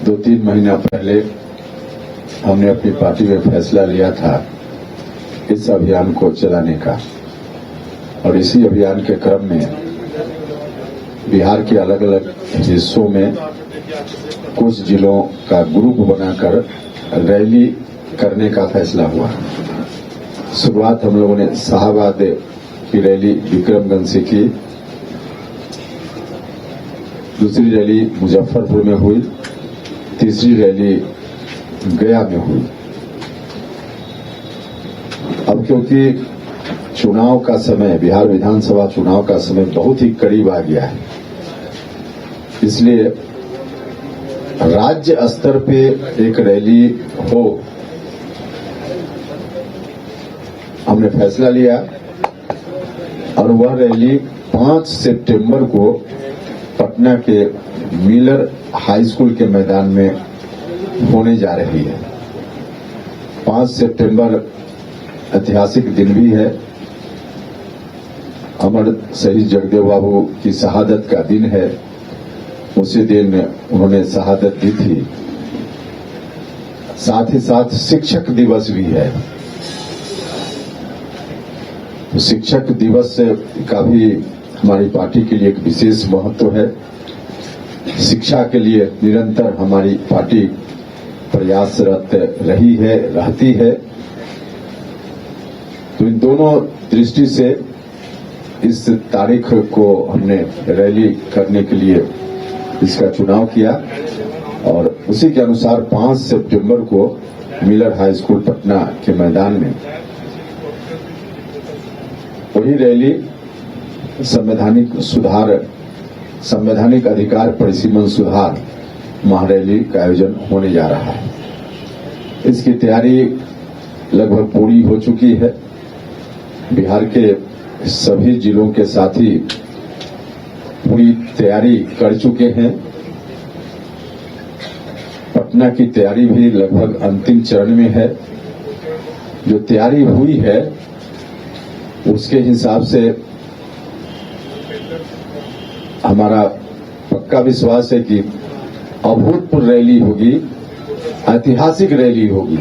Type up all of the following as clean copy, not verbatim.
2-3 महीना पहले हमने अपनी पार्टी में फैसला लिया था इस अभियान को चलाने का, और इसी अभियान के क्रम में बिहार के अलग अलग हिस्सों में कुछ जिलों का ग्रुप बनाकर रैली करने का फैसला हुआ। शुरुआत हम लोगों ने शाहबाद की रैली विक्रमगंज से की, दूसरी रैली मुजफ्फरपुर में हुई, तीसरी रैली गया में हुई। अब क्योंकि चुनाव का समय, बिहार विधानसभा चुनाव का समय बहुत ही करीब आ गया है, इसलिए राज्य स्तर पे एक रैली हो, हमने फैसला लिया और वह रैली 5 सितंबर को पटना के मिलर हाई स्कूल के मैदान में होने जा रही है। 5 सितंबर ऐतिहासिक दिन भी है, अमर शहीद जगदेव बाबू की शहादत का दिन है। उसी दिन उन्होंने शहादत दी थी। साथ ही साथ शिक्षक दिवस भी है। तो शिक्षक दिवस का भी हमारी पार्टी के लिए एक विशेष महत्व है। शिक्षा के लिए निरंतर हमारी पार्टी प्रयासरत रही है, रहती है। तो इन दोनों दृष्टि से इस तारीख को हमने रैली करने के लिए इसका चुनाव किया और उसी के अनुसार 5 सितंबर को मिलर हाई स्कूल पटना के मैदान में वही रैली संवैधानिक अधिकार परिसीमन सुधार महारैली का आयोजन होने जा रहा है। इसकी तैयारी लगभग पूरी हो चुकी है। बिहार के सभी जिलों के साथी पूरी तैयारी कर चुके हैं। पटना की तैयारी भी लगभग अंतिम चरण में है। जो तैयारी हुई है उसके हिसाब से हमारा पक्का विश्वास है कि अभूतपूर्व रैली होगी, ऐतिहासिक रैली होगी।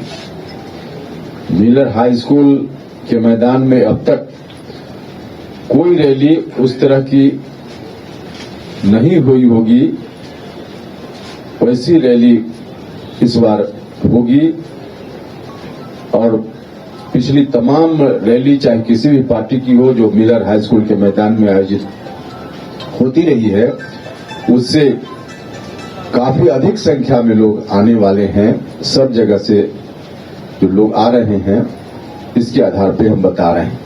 मिलर हाई स्कूल के मैदान में अब तक कोई रैली उस तरह की नहीं हुई होगी, वैसी रैली इस बार होगी। और पिछली तमाम रैली चाहे किसी भी पार्टी की हो जो मिलर हाई स्कूल के मैदान में आयोजित होती रही है, उससे काफी अधिक संख्या में लोग आने वाले हैं। सब जगह से जो लोग आ रहे हैं इसके आधार पे हम बता रहे हैं।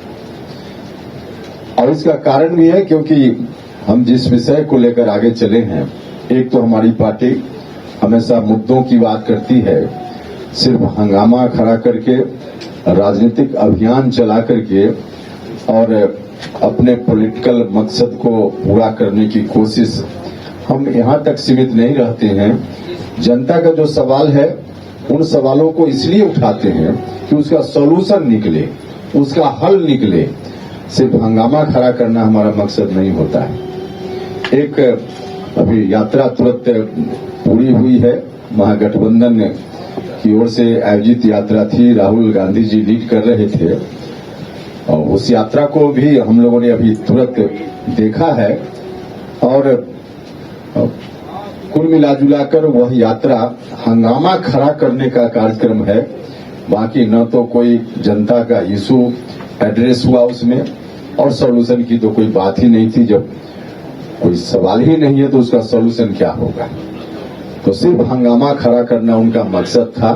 और इसका कारण भी है क्योंकि हम जिस विषय को लेकर आगे चले हैं, एक तो हमारी पार्टी हमेशा मुद्दों की बात करती है, सिर्फ हंगामा खड़ा करके, राजनीतिक अभियान चला करके और अपने पॉलिटिकल मकसद को पूरा करने की कोशिश, हम यहां तक सीमित नहीं रहते हैं। जनता का जो सवाल है उन सवालों को इसलिए उठाते हैं कि उसका सॉल्यूशन निकले, उसका हल निकले। सिर्फ हंगामा खड़ा करना हमारा मकसद नहीं होता है। एक अभी यात्रा तुरंत पूरी हुई है, महागठबंधन की ओर से आयोजित यात्रा थी, राहुल गांधी जी लीड कर रहे थे और उस यात्रा को भी हम लोगों ने अभी तुरंत देखा है। और कुल मिलाजुलाकर वह यात्रा हंगामा खड़ा करने का कार्यक्रम है, बाकी न तो कोई जनता का इशू एड्रेस हुआ उसमें, और सॉल्यूशन की तो कोई बात ही नहीं थी। जब कोई सवाल ही नहीं है तो उसका सॉल्यूशन क्या होगा। तो सिर्फ हंगामा खड़ा करना उनका मकसद था,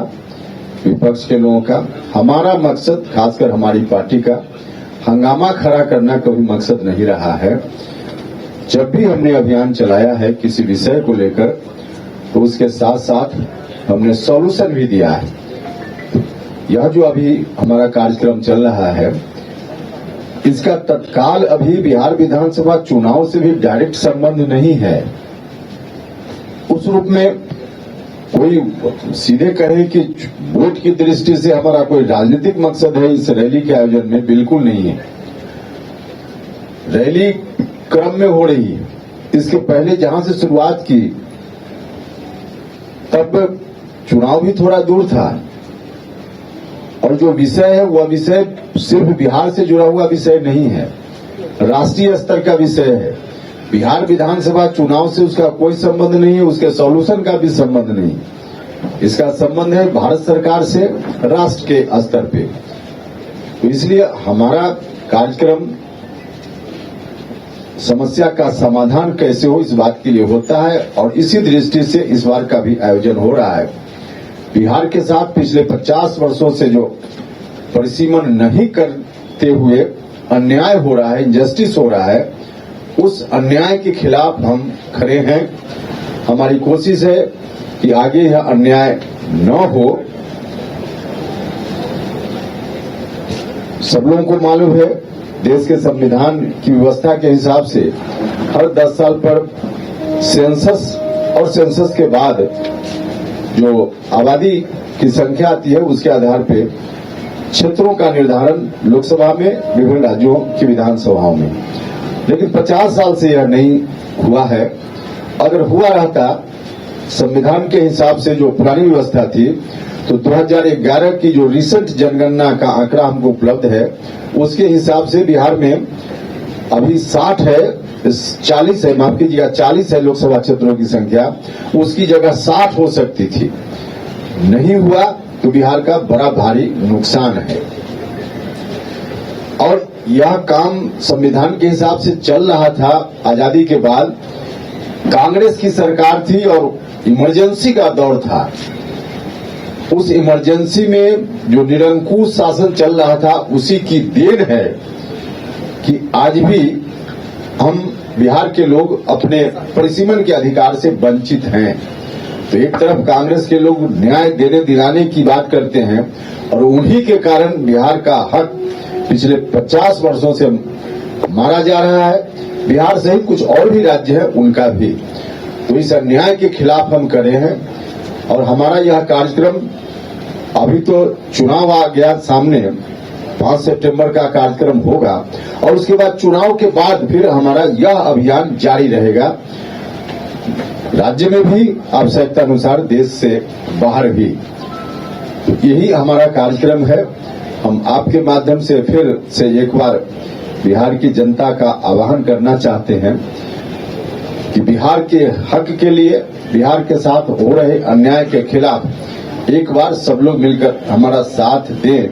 विपक्ष के लोगों का। हमारा मकसद, खासकर हमारी पार्टी का, हंगामा खड़ा करना कभी मकसद नहीं रहा है। जब भी हमने अभियान चलाया है किसी विषय को लेकर, तो उसके साथ साथ हमने सॉल्यूशन भी दिया है। यह जो अभी हमारा कार्यक्रम चल रहा है, इसका तत्काल अभी बिहार विधानसभा चुनाव से भी डायरेक्ट संबंध नहीं है। उस रूप में कोई सीधे कहे कि वोट की दृष्टि से हमारा कोई राजनीतिक मकसद है इस रैली के आयोजन में, बिल्कुल नहीं है। रैली क्रम में हो रही है। इसके पहले जहां से शुरुआत की तब चुनाव भी थोड़ा दूर था और जो विषय है वह विषय सिर्फ बिहार से जुड़ा हुआ विषय नहीं है, राष्ट्रीय स्तर का विषय है। बिहार विधानसभा चुनाव से उसका कोई संबंध नहीं है, उसके सॉल्यूशन का भी संबंध नहीं। इसका संबंध है भारत सरकार से राष्ट्र के स्तर पे। तो इसलिए हमारा कार्यक्रम समस्या का समाधान कैसे हो इस बात के लिए होता है और इसी दृष्टि से इस बार का भी आयोजन हो रहा है। बिहार के साथ पिछले 50 वर्षों से जो परिसीमन नहीं करते हुए अन्याय हो रहा है, इनजस्टिस हो रहा है, उस अन्याय के खिलाफ हम खड़े हैं। हमारी कोशिश है कि आगे यह अन्याय न हो। सब लोगों को मालूम है देश के संविधान की व्यवस्था के हिसाब से हर 10 साल पर सेंसस और सेंसस के बाद जो आबादी की संख्या आती है उसके आधार पर क्षेत्रों का निर्धारण लोकसभा में, विभिन्न राज्यों की विधानसभाओं में, लेकिन 50 साल से यह नहीं हुआ है। अगर हुआ रहता संविधान के हिसाब से जो पुरानी व्यवस्था थी तो 2011 की जो रिसेंट जनगणना का आंकड़ा हमको उपलब्ध है उसके हिसाब से बिहार में अभी 60 है, 40 है, माफ कीजिएगा 40 है लोकसभा क्षेत्रों की संख्या, उसकी जगह 60 हो सकती थी। नहीं हुआ तो बिहार का बड़ा भारी नुकसान है और यह काम संविधान के हिसाब से चल रहा था। आजादी के बाद कांग्रेस की सरकार थी और इमरजेंसी का दौर था। उस इमरजेंसी में जो निरंकुश शासन चल रहा था उसी की देन है कि आज भी हम बिहार के लोग अपने परिसीमन के अधिकार से वंचित हैं। तो एक तरफ कांग्रेस के लोग न्याय देने दिलाने की बात करते हैं और उन्हीं के कारण बिहार का हक पिछले 50 वर्षों से मारा जा रहा है। बिहार सहित कुछ और भी राज्य है उनका भी। तो इस अन्याय के खिलाफ हम खड़े हैं और हमारा यह कार्यक्रम, अभी तो चुनाव आ गया सामने, 5 सितंबर का कार्यक्रम होगा और उसके बाद चुनाव के बाद फिर हमारा यह अभियान जारी रहेगा, राज्य में भी आवश्यकता अनुसार, देश से बाहर भी। यही हमारा कार्यक्रम है। हम आपके माध्यम से फिर से एक बार बिहार की जनता का आह्वान करना चाहते हैं कि बिहार के हक के लिए, बिहार के साथ हो रहे अन्याय के खिलाफ एक बार सब लोग मिलकर हमारा साथ दें।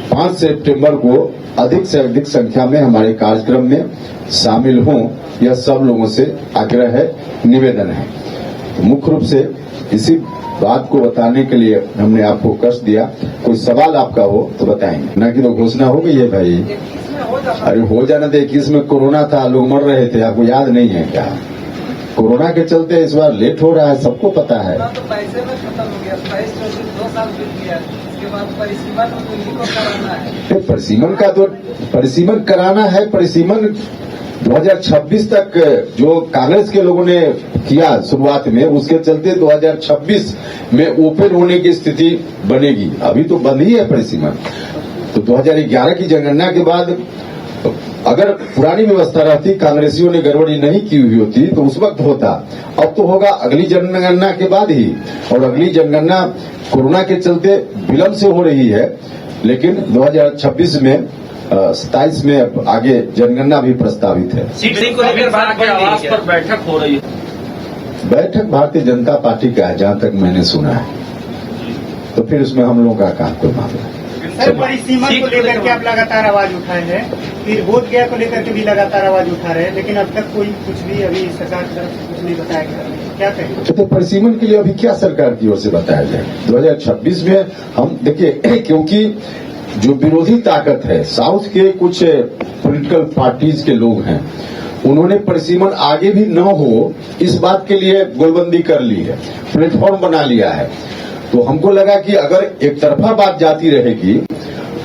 5 सितंबर को अधिक से अधिक संख्या में हमारे कार्यक्रम में शामिल हों, यह सब लोगों से आग्रह है, निवेदन है। तो मुख्य रूप से इसी बात को बताने के लिए हमने आपको कष्ट दिया। कोई सवाल आपका हो तो बताएंगे, ना कि तो घोषणा हो गई है भाई। अरे हो जाना दे, 21 में कोरोना था, लोग मर रहे थे, आपको याद नहीं है क्या? कोरोना के चलते इस बार लेट हो रहा है, सबको पता है। तो पैसे में खत्म हो गया, 2 साल बीत गया, इसके बाद परिसीमन को कराना है। परिसीमन का तो परिसीमन कराना है। परिसीमन 2026 तक जो कांग्रेस के लोगों ने किया शुरुआत में, उसके चलते 2026 में ओपन होने की स्थिति बनेगी। अभी तो बंद ही है परिसीमन। तो 2011 की जनगणना के बाद अगर पुरानी व्यवस्था रहती, कांग्रेसियों ने गड़बड़ी नहीं की हुई होती तो उस वक्त होता। अब तो होगा अगली जनगणना के बाद ही, और अगली जनगणना कोरोना के चलते विलंब से हो रही है, लेकिन 2026 में 27 में आगे जनगणना भी प्रस्तावित है। सीट को लेकर आवास पर बैठक हो रही है। बैठक भारतीय जनता पार्टी का है, जहां तक मैंने सुना है, तो फिर उसमें हम लोगों का कहाँ कोई मामला है। सर, परिसीमन को लेकर के आप लगातार आवाज उठाए हैं, फिर बोध गया को लेकर के भी लगातार आवाज उठा रहे हैं, लेकिन अब तक कोई कुछ भी अभी सरकार की तरफ से कुछ नहीं बताया गया, क्या कहें? तो परिसीमन के लिए अभी क्या सरकार की ओर से बताया जाए? 2026 में हम देखिए, क्योंकि जो विरोधी ताकत है, साउथ के कुछ पॉलिटिकल पार्टीज के लोग हैं, उन्होंने परिसीमन आगे भी न हो इस बात के लिए गोलबंदी कर ली है, प्लेटफॉर्म बना लिया है। तो हमको लगा कि अगर एक तरफा बात जाती रहेगी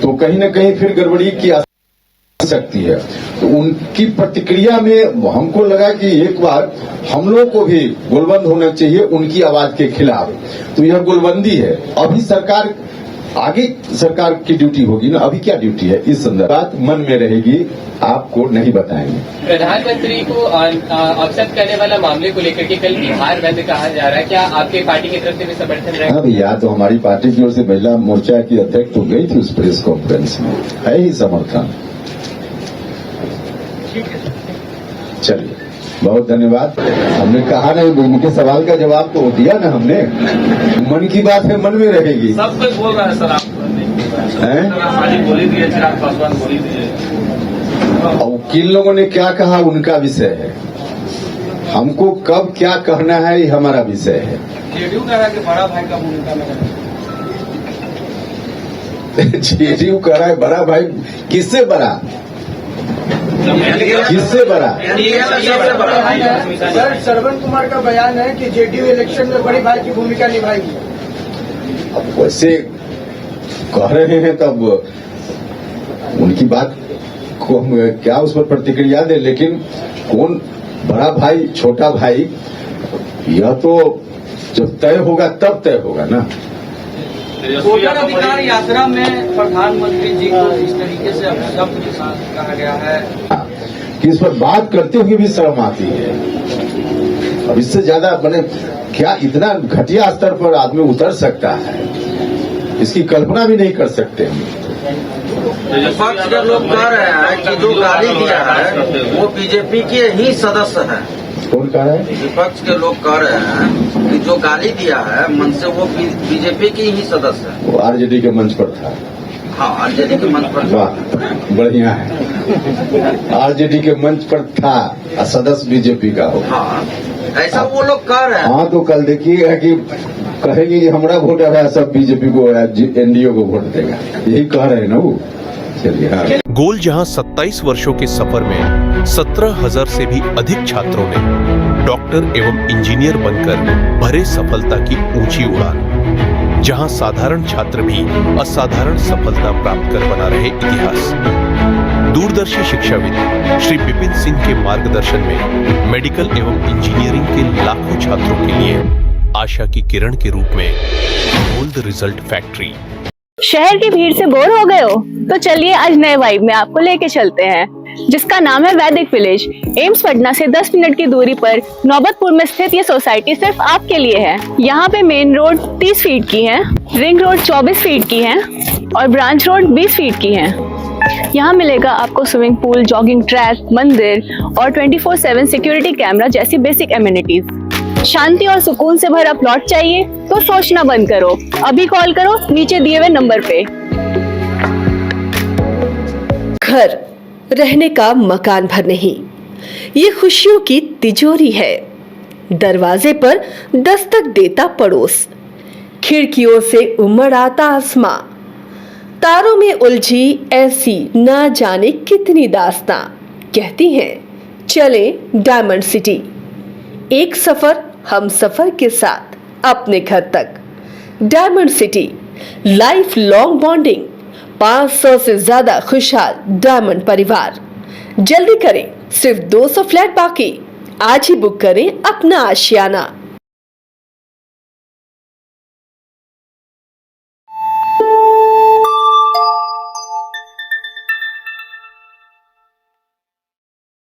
तो कहीं न कहीं फिर गड़बड़ी की आ सकती है। तो उनकी प्रतिक्रिया में हमको लगा कि एक बार हम लोग को भी गोलबंद होना चाहिए उनकी आवाज के खिलाफ। तो यह गोलबंदी है। अभी सरकार आगे सरकार की ड्यूटी होगी ना, अभी क्या ड्यूटी है इस संदर्भ बात मन में रहेगी, आपको नहीं बताएंगे। प्रधानमंत्री को अवसर करने वाला मामले को लेकर के कल बिहार बंद कहा जा रहा है, क्या आपके पार्टी की तरफ से भी समर्थन रहेगा? हाँ भैया, तो हमारी पार्टी की ओर से महिला मोर्चा की अध्यक्ष तो गई थी उस प्रेस कॉन्फ्रेंस में, है ही समर्थन। चलिए, बहुत धन्यवाद। हमने कहा नहीं, उनके सवाल का जवाब तो दिया ना हमने, मन की बात है, मन में रहेगी। सब कुछ बोल रहा है सर, आप बोली दिए, चिराग पासवान बोली दिए। और किन लोगों ने क्या कहा उनका विषय है, हमको कब क्या कहना है ये हमारा विषय है। जेडीयू कह रहा है कि बड़ा भाई का भूमिका में जेडीयू कह रहा है बड़ा भाई, किससे बड़ा, किससे बड़ा? सर, श्रवण कुमार का बयान है कि जेडीयू इलेक्शन में बड़ी भाई की भूमिका निभाएगी। अब वैसे कह रहे हैं तब उनकी बात को हम क्या उस पर प्रतिक्रिया दें, लेकिन कौन बड़ा भाई छोटा भाई, यह तो जब तय होगा तब तय होगा ना। वोटर अधिकार यात्रा में प्रधानमंत्री जी को इस तरीके से शब्द के साथ कहा गया है कि इस पर बात करते हुए भी शर्म आती है। अब इससे ज्यादा मैंने क्या इतना घटिया स्तर पर आदमी उतर सकता है, इसकी कल्पना भी नहीं कर सकते हम। विपक्ष के लोग कह रहे हैं कि जो गाली दिया है वो बीजेपी के ही सदस्य है। कौन कह रहा है? विपक्ष के लोग कह रहे हैं कि जो गाली दिया है मन से वो बीजेपी की ही सदस्य है। वो आरजेडी के मंच पर था। हाँ, आरजेडी के मंच पर। वाह, बढ़िया है। आरजेडी के मंच पर था, सदस्य बीजेपी का हो। हाँ, ऐसा वो लोग कह रहे हैं। हाँ, तो कल देखिएगा कि कहेंगे कि हमारा वोट है, सब बीजेपी को, एनडीए को वोट देगा, यही कह रहे हैं ना वो। चलिए, हाँ। गोल जहां 27 वर्षों के सफर में 17,000 से भी अधिक छात्रों ने डॉक्टर एवं इंजीनियर बनकर भरे सफलता की ऊंची उड़ान, जहां साधारण छात्र भी असाधारण सफलता प्राप्त कर बना रहे इतिहास। दूरदर्शी शिक्षाविद श्री विपिन सिंह के मार्गदर्शन में मेडिकल एवं इंजीनियरिंग के लाखों छात्रों के लिए आशा की किरण के रूप में गोल्ड रिजल्ट फैक्ट्री। शहर की भीड़ से बोर हो गए हो? तो चलिए आज नए वाइब में आपको लेके चलते हैं, जिसका नाम है वैदिक विलेज। एम्स पटना से 10 मिनट की दूरी पर नौबतपुर में स्थित ये सोसाइटी सिर्फ आपके लिए है। यहाँ पे मेन रोड 30 फीट की है, रिंग रोड 24 फीट की है और ब्रांच रोड 20 फीट की है। यहाँ मिलेगा आपको स्विमिंग पूल, जॉगिंग ट्रैक, मंदिर और 24/7 सिक्योरिटी कैमरा जैसी बेसिक एमिनिटीज। शांति और सुकून से भरा प्लॉट चाहिए तो सोचना बंद करो, अभी कॉल करो नीचे दिए हुए नंबर पे। घर रहने का मकान भर नहीं, ये खुशियों की तिजोरी है। दरवाजे पर दस्तक देता पड़ोस, खिड़कियों से उमड़ आता आसमां, तारों में उलझी ऐसी ना जाने कितनी दास्तां। कहती हैं चले डायमंड सिटी, एक सफर हम सफर के साथ अपने घर तक। Diamond city, life long bonding, 500 से ज्यादा खुशहाल डायमंड परिवार। जल्दी करें, सिर्फ 200 फ्लैट बाकी। आज ही बुक करें अपना आशियाना।